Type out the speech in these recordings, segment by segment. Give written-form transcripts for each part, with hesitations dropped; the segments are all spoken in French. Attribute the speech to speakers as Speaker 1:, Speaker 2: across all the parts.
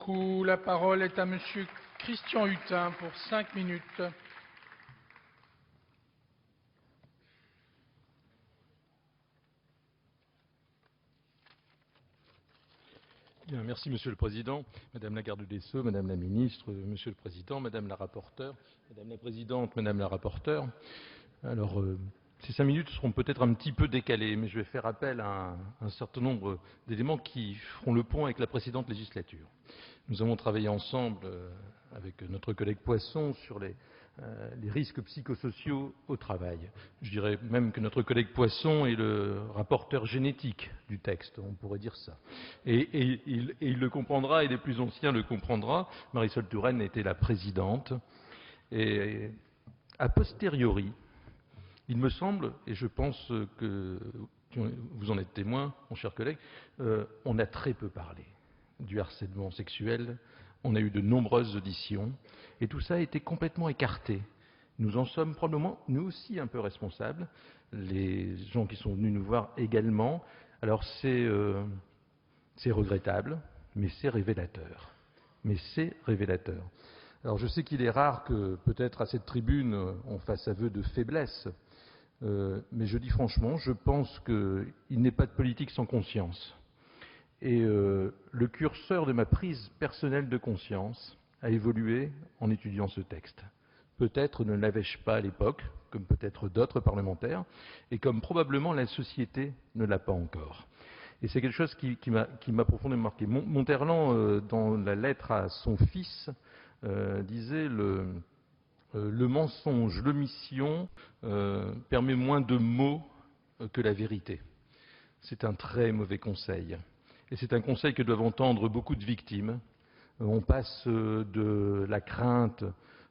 Speaker 1: beaucoup. La parole est à Monsieur Christian Hutin pour 5 minutes.
Speaker 2: Bien, merci Monsieur le Président, Madame la Garde des Sceaux, Madame la Ministre, Monsieur le Président, Madame la Rapporteure, Madame la Présidente, Madame la Rapporteure. Alors, ces 5 minutes seront peut-être un petit peu décalées, mais je vais faire appel à un certain nombre d'éléments qui feront le pont avec la précédente législature. Nous avons travaillé ensemble avec notre collègue Poisson sur les risques psychosociaux au travail. Je dirais même que notre collègue Poisson est le rapporteur génétique du texte, on pourrait dire ça. Et il le comprendra, et les plus anciens le comprendront. Marisol Touraine était la présidente. Et a posteriori, il me semble, et je pense que vous en êtes témoin, mon cher collègue, on a très peu parlé du harcèlement sexuel. On a eu de nombreuses auditions et tout ça a été complètement écarté. Nous en sommes probablement, nous aussi, un peu responsables. Les gens qui sont venus nous voir également. Alors c'est regrettable, mais c'est révélateur. Alors je sais qu'il est rare que peut-être à cette tribune on fasse aveu de faiblesse, mais je dis franchement, je pense qu'il n'est pas de politique sans conscience. Et le curseur de ma prise personnelle de conscience a évolué en étudiant ce texte. Peut-être ne l'avais-je pas à l'époque, comme peut-être d'autres parlementaires, et comme probablement la société ne l'a pas encore. Et c'est quelque chose qui m'a profondément marqué. Monterland, dans la lettre à son fils, disait le mensonge, l'omission permet moins de mots que la vérité. C'est un très mauvais conseil. Et c'est un conseil que doivent entendre beaucoup de victimes. On passe de la crainte,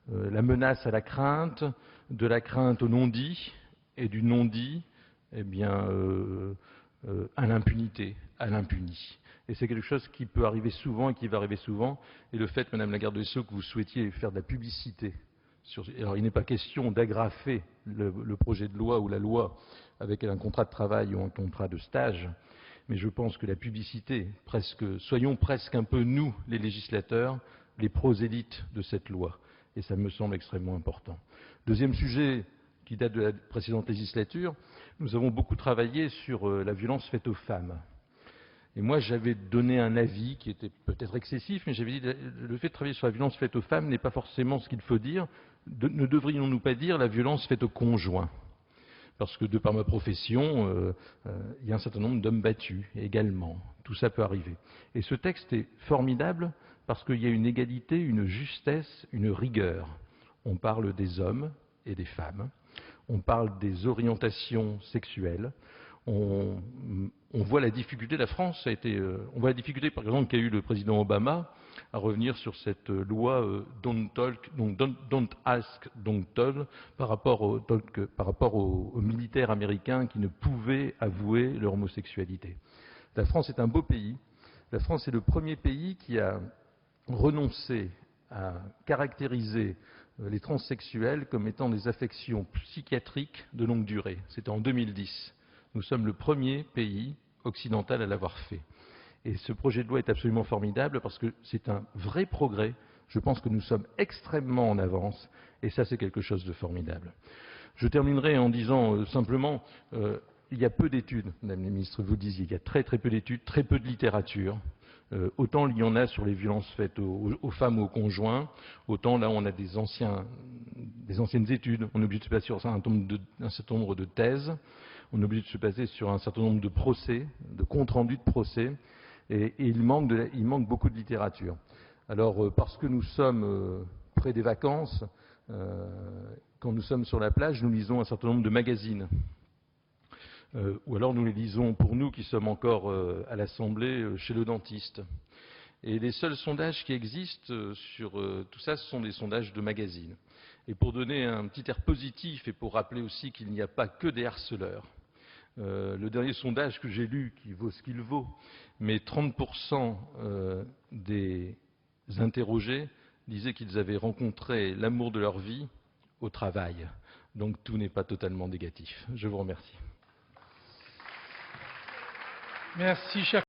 Speaker 2: la menace à la crainte, de la crainte au non-dit, et du non-dit, eh bien, à l'impunité, à l'impuni. Et c'est quelque chose qui peut arriver souvent et qui va arriver souvent. Et le fait, Madame la Garde des Sceaux, que vous souhaitiez faire de la publicité, alors il n'est pas question d'agrafer le projet de loi ou la loi avec un contrat de travail ou un contrat de stage, mais je pense que la publicité, soyons presque un peu nous, les législateurs, les prosélytes de cette loi. Et ça me semble extrêmement important. Deuxième sujet qui date de la précédente législature, nous avons beaucoup travaillé sur la violence faite aux femmes. Et moi, j'avais donné un avis qui était peut-être excessif, mais j'avais dit que le fait de travailler sur la violence faite aux femmes n'est pas forcément ce qu'il faut dire. Ne devrions-nous pas dire la violence faite aux conjoints ? Parce que de par ma profession, il y a un certain nombre d'hommes battus également. Tout ça peut arriver. Et ce texte est formidable parce qu'il y a une égalité, une justesse, une rigueur. On parle des hommes et des femmes. On parle des orientations sexuelles. On voit la difficulté, la France a été... on voit la difficulté, par exemple, qu'a eu le président Obama à revenir sur cette loi Don't Talk, donc Don't Ask, Don't Tell, par rapport aux militaires américains qui ne pouvaient avouer leur homosexualité. La France est un beau pays. La France est le premier pays qui a renoncé à caractériser les transsexuels comme étant des affections psychiatriques de longue durée. C'était en 2010. Nous sommes le premier pays occidental à l'avoir fait. Et ce projet de loi est absolument formidable parce que c'est un vrai progrès. Je pense que nous sommes extrêmement en avance et ça, c'est quelque chose de formidable. Je terminerai en disant simplement, il y a peu d'études, Madame la Ministre, vous le disiez, il y a très très peu d'études, très peu de littérature. Autant il y en a sur les violences faites aux femmes ou aux conjoints, autant là on a des anciennes études. On est obligé de se baser sur un certain nombre de thèses. On est obligé de se baser sur un certain nombre de procès, de comptes rendus de procès, et il manque beaucoup de littérature. Alors, parce que nous sommes près des vacances, quand nous sommes sur la plage, nous lisons un certain nombre de magazines. Ou alors nous les lisons pour nous qui sommes encore à l'Assemblée chez le dentiste. Et les seuls sondages qui existent sur tout ça, ce sont des sondages de magazines. Et pour donner un petit air positif et pour rappeler aussi qu'il n'y a pas que des harceleurs, le dernier sondage que j'ai lu, qui vaut ce qu'il vaut, mais 30% des interrogés disaient qu'ils avaient rencontré l'amour de leur vie au travail. Donc tout n'est pas totalement négatif. Je vous remercie.
Speaker 1: Merci, cher